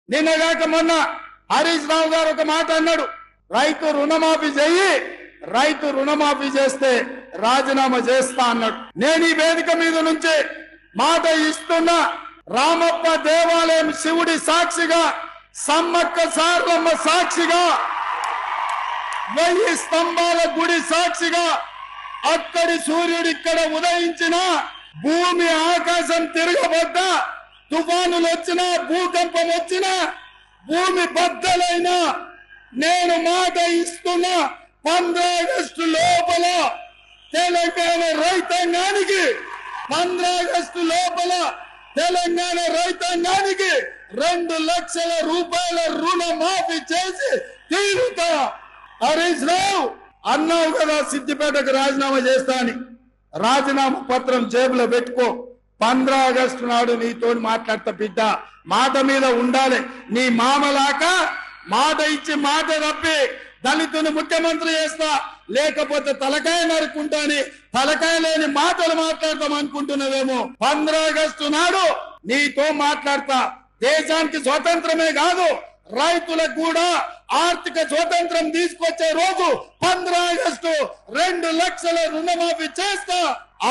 నిన్నగాక మొన్న హరీష్ రావు గారు ఒక మాట అన్నాడు, రైతు రుణమాఫీ చెయ్యి, రైతు రుణమాఫీ చేస్తే రాజీనామా చేస్తా అన్నాడు. నేను ఈ వేదిక మీద నుంచి మాట ఇస్తున్నా, రామప్ప దేవాలయం శివుడి సాక్షిగా, సమ్మక్క సారలమ్మ సాక్షిగా, 1000 స్తంభాల గుడి సాక్షిగా, అక్కడి సూర్యుడు ఇక్కడ ఉదయించిన, భూమి ఆకాశం తిరగబడ్డా, తుఫానులు వచ్చినా, భూకంపం వచ్చినా, భూమి బద్దలైనా, నేను మాట ఇస్తున్నా 15 ఆగస్టు లోపల తెలంగాణ రైతాంగానికి 15 ఆగస్టు లోపల తెలంగాణ రైతాంగానికి 2 లక్షల రూపాయల రుణమాఫీ చేసి తీరుతా. హరీష్ రావు అన్నావు కదా సిద్దిపేటకు రాజీనామా చేస్తా అని, రాజీనామా పత్రం జేబులో పెట్టుకో. 15 ఆగస్టు నాడు నీతో మాట్లాడతా బిడ్డ, మాట మీద ఉండాలి. నీ మామలాక మాట ఇచ్చి మాట తప్పి దళితుని ముఖ్యమంత్రి చేస్తా, లేకపోతే తలకాయ నరుకుంటాని తలకాయ లేని మాటలు మాట్లాడతాం అనుకుంటున్నావేమో. 15 ఆగస్టు నాడు నీతో మాట్లాడతా. దేశానికి స్వతంత్రమే కాదు, రైతులకు కూడా ఆర్థిక స్వతంత్రం తీసుకొచ్చే రోజు 15 ఆగస్టు 2 లక్షల రుణమాఫీ చేస్తా.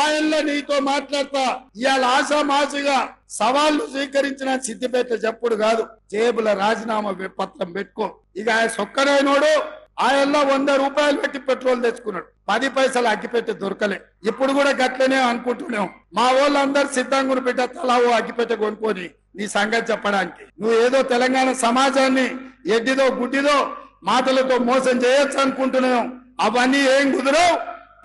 ఆయనలో నీతో మాట్లాడతా. ఇవాళ ఆశామాషిగా సవాళ్లు స్వీకరించిన సిద్దిపేట చెప్పుడు కాదు, జేబుల రాజీనామా పత్రం పెట్టుకో. ఇక ఆయన సొక్కరైనోడు, ఆయనలో 100 రూపాయలు పెట్టి పెట్రోల్ తెచ్చుకున్నాడు, 10 పైసలు అగ్గిపెట్టి దొరకలే. ఇప్పుడు కూడా గట్లనే అనుకుంటున్నాం. మా వాళ్ళందరూ సిద్ధంగా బిడ్డ తలావో అగ్గిపెట్టి కొనుక్కొని నీ సంగతి చెప్పడానికి. నువ్వు ఏదో తెలంగాణ సమాజాన్ని ఎడ్డిదో గుడ్డిదో మాటలతో మోసం చేయొచ్చు అనుకుంటున్నాం. అవన్నీ ఏం కుదరవు.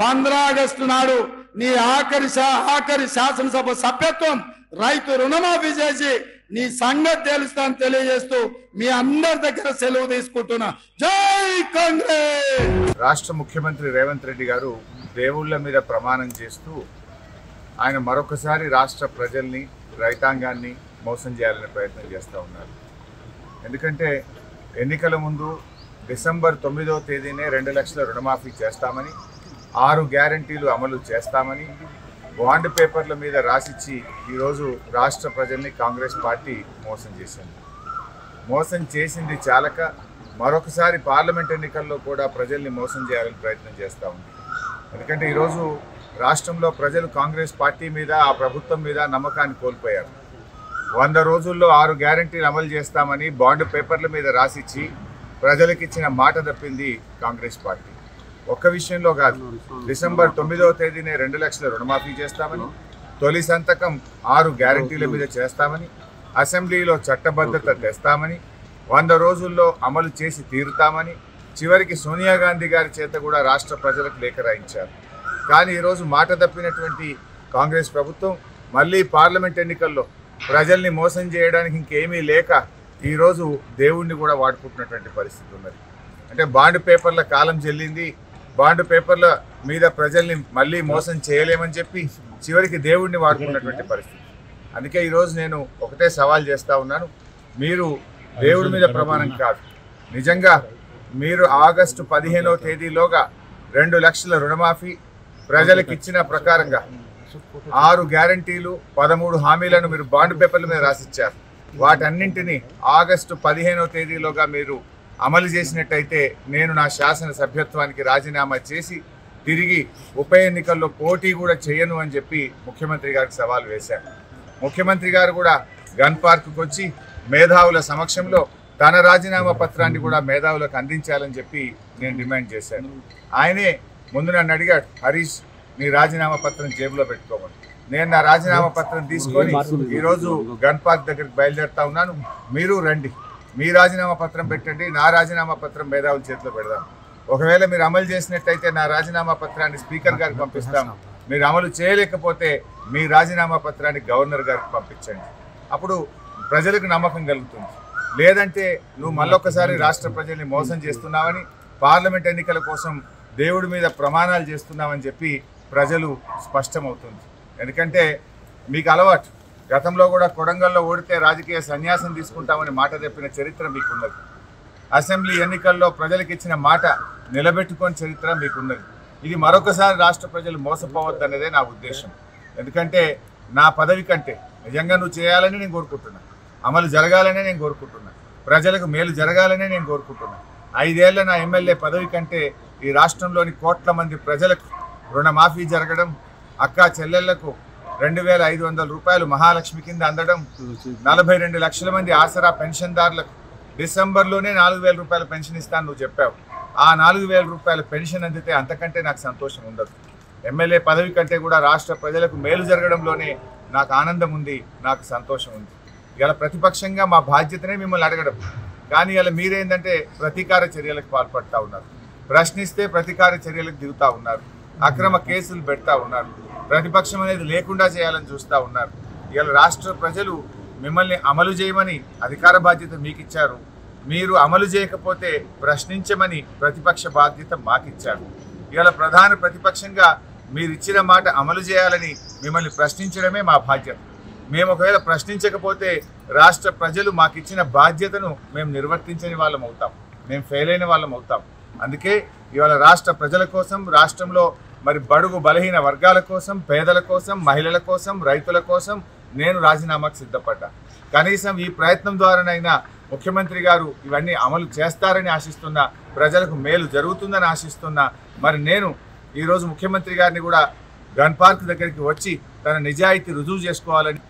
15 ఆగస్టు నాడు నీ ఆఖరి శాసనసభ సభ్యత్వం రైతు రుణమాఫీ చేసి నీ సంగతి తెలుస్తాను తెలియజేస్తూ మీ అందరి దగ్గర సెలవు తీసుకుంటున్నా. జై కాంగ్రెస్. రాష్ట్ర ముఖ్యమంత్రి రేవంత్ రెడ్డి గారు దేవుళ్ళ మీద ప్రమాణం చేస్తూ ఆయన మరొకసారి రాష్ట్ర ప్రజల్ని, రైతాంగాన్ని మోసం చేయాలనే ప్రయత్నం చేస్తూ ఉన్నారు. ఎందుకంటే ఎన్నికల ముందు డిసెంబర్ 9వ తేదీనే 2 లక్షల రుణమాఫీ చేస్తామని, 6 గ్యారంటీలు అమలు చేస్తామని బాండ్ పేపర్ల మీద రాసిచ్చి ఈరోజు రాష్ట్ర ప్రజల్ని కాంగ్రెస్ పార్టీ మోసం చేసింది. మోసం చేసింది చాలక మరొకసారి పార్లమెంట్ ఎన్నికల్లో కూడా ప్రజల్ని మోసం చేయాలని ప్రయత్నం చేస్తూ ఉంది. ఎందుకంటే ఈరోజు రాష్ట్రంలో ప్రజలు కాంగ్రెస్ పార్టీ మీద, ఆ ప్రభుత్వం మీద నమ్మకాన్ని కోల్పోయారు. 100 రోజుల్లో 6 గ్యారంటీలు అమలు చేస్తామని బాండ్ పేపర్ల మీద రాసిచ్చి ప్రజలకు ఇచ్చిన మాట తప్పింది కాంగ్రెస్ పార్టీ. ఒక్క విషయంలో కాదు, డిసెంబర్ 9వ తేదీనే 2 లక్షల రుణమాఫీ చేస్తామని, తొలి సంతకం 6 గ్యారంటీల మీద చేస్తామని, అసెంబ్లీలో చట్టబద్ధత తెస్తామని, 100 రోజుల్లో అమలు చేసి తీరుతామని, చివరికి సోనియా గాంధీ గారి చేత కూడా రాష్ట్ర ప్రజలకు లేఖ రాయించారు. కానీ ఈరోజు మాట తప్పినటువంటి కాంగ్రెస్ ప్రభుత్వం మళ్ళీ పార్లమెంట్ ఎన్నికల్లో ప్రజల్ని మోసం చేయడానికి ఇంకేమీ లేక ఈరోజు దేవుణ్ణి కూడా వాడుకుంటున్నటువంటి పరిస్థితి ఉన్నది. అంటే బాండ్ పేపర్ల కాలం చెల్లింది, బాండ్ పేపర్ల మీద ప్రజల్ని మళ్ళీ మోసం చేయలేమని చెప్పి చివరికి దేవుడిని వాడుకున్నటువంటి పరిస్థితి. అందుకే ఈరోజు నేను ఒకటే సవాల్ చేస్తూ ఉన్నాను, మీరు దేవుడి మీద ప్రమాణం కాదు, నిజంగా మీరు ఆగస్టు 15వ తేదీలోగా 2 లక్షల రుణమాఫీ ప్రజలకు ఇచ్చిన ప్రకారంగా 6 గ్యారంటీలు 13 హామీలను మీరు బాండ్ పేపర్ల మీద రాసిచ్చారు. వాటన్నింటినీ ఆగస్టు 15వ తేదీలోగా మీరు అమలు చేసినట్టయితే నేను నా శాసన సభ్యత్వానికి రాజీనామా చేసి తిరిగి ఉప ఎన్నికల్లో పోటీ కూడా చేయను అని చెప్పి ముఖ్యమంత్రి గారికి సవాల్ వేశారు. ముఖ్యమంత్రి గారు కూడా గన్ పార్క్కి వచ్చి మేధావుల సమక్షంలో తన రాజీనామా పత్రాన్ని కూడా మేధావులకు అందించాలని చెప్పి నేను డిమాండ్ చేశాను. ఆయనే ముందు నన్ను అడిగాడు, హరీష్ నీ రాజీనామా పత్రం జేబులో పెట్టుకోమని. నేను నా రాజీనామా పత్రం తీసుకొని ఈరోజు గన్ పార్క్ దగ్గరికి బయలుదేరుతా ఉన్నాను. మీరు రండి, మీ రాజీనామా పత్రం పెట్టండి, నా రాజీనామా పత్రం మేధావుల చేతిలో పెడదాం. ఒకవేళ మీరు అమలు చేసినట్టయితే నా రాజీనామా పత్రాన్ని స్పీకర్ గారికి పంపిస్తాము. మీరు అమలు చేయలేకపోతే మీ రాజీనామా పత్రాన్ని గవర్నర్ గారికి పంపించండి. అప్పుడు ప్రజలకు నమ్మకం కలుగుతుంది. లేదంటే నువ్వు మళ్ళొక్కసారి రాష్ట్ర ప్రజల్ని మోసం చేస్తున్నావని, పార్లమెంట్ ఎన్నికల కోసం దేవుడి మీద ప్రమాణాలు చేస్తున్నామని చెప్పి ప్రజలు స్పష్టమవుతుంది. ఎందుకంటే మీకు అలవాటు, గతంలో కూడా కొడంగల్లో ఓడితే రాజకీయ సన్యాసం తీసుకుంటామని మాట చెప్పిన చరిత్ర మీకున్నది. అసెంబ్లీ ఎన్నికల్లో ప్రజలకు ఇచ్చిన మాట నిలబెట్టుకొని చరిత్ర మీకున్నది. ఇది మరొకసారి రాష్ట్ర ప్రజలు మోసపోవద్దనేదే నా ఉద్దేశం. ఎందుకంటే నా పదవి కంటే నిజంగా నువ్వు చేయాలని నేను కోరుకుంటున్నా, అమలు జరగాలనే నేను కోరుకుంటున్నా. ప్రజలకు మేలు జరగాలనే నేను కోరుకుంటున్నాను. 5 ఏళ్ల నా ఎమ్మెల్యే పదవి కంటే ఈ రాష్ట్రంలోని కోట్ల మంది ప్రజలకు రుణమాఫీ జరగడం, అక్కా చెల్లెళ్లకు 2,500 రూపాయలు మహాలక్ష్మి కింద అందడం, 42 లక్షల మంది ఆసరా పెన్షన్దారులకు డిసెంబర్లోనే 4,000 రూపాయల పెన్షన్ ఇస్తాను నువ్వు చెప్పావు. ఆ 4,000 రూపాయల పెన్షన్ అందితే అంతకంటే నాకు సంతోషం ఉండదు. ఎమ్మెల్యే పదవి కంటే కూడా రాష్ట్ర ప్రజలకు మేలు జరగడంలోనే నాకు ఆనందం ఉంది, నాకు సంతోషం ఉంది. ఇలా ప్రతిపక్షంగా మా బాధ్యతనే మిమ్మల్ని అడగడం, కానీ ఇలా మీరేంటంటే ప్రతీకార చర్యలకు పాల్పడతా ఉన్నారు. ప్రశ్నిస్తే ప్రతీకార చర్యలకు దిగుతూ ఉన్నారు, అక్రమ కేసులు పెడతా ఉన్నారు, ప్రతిపక్షం అనేది లేకుండా చేయాలని చూస్తూ ఉన్నారు. ఇలా రాష్ట్ర ప్రజలు మిమ్మల్ని అమలు చేయమని అధికార బాధ్యత మీకు ఇచ్చారు. మీరు అమలు చేయకపోతే ప్రశ్నించమని ప్రతిపక్ష బాధ్యత మాకిచ్చారు. ఇలా ప్రధాన ప్రతిపక్షంగా మీరు ఇచ్చిన మాట అమలు చేయాలని మిమ్మల్ని ప్రశ్నించడమే మా బాధ్యత. మేము ఒకవేళ ప్రశ్నించకపోతే రాష్ట్ర ప్రజలు మాకు ఇచ్చిన బాధ్యతను మేము నిర్వర్తించని వాళ్ళం అవుతాం, మేము ఫెయిల్ అయిన వాళ్ళం అవుతాం. అందుకే ఇవాళ రాష్ట్ర ప్రజల కోసం, రాష్ట్రంలో మరి బడుగు బలహీన వర్గాల కోసం, పేదల కోసం, మహిళల కోసం, రైతుల కోసం నేను రాజీనామాకు సిద్ధపడ్డా. కనీసం ఈ ప్రయత్నం ద్వారానైనా ముఖ్యమంత్రి గారు ఇవన్నీ అమలు చేస్తారని ఆశిస్తున్నా, ప్రజలకు మేలు జరుగుతుందని ఆశిస్తున్నా. మరి నేను ఈరోజు ముఖ్యమంత్రి గారిని కూడా గన్ పార్క్ దగ్గరికి వచ్చి తన నిజాయితీ రుజువు చేసుకోవాలని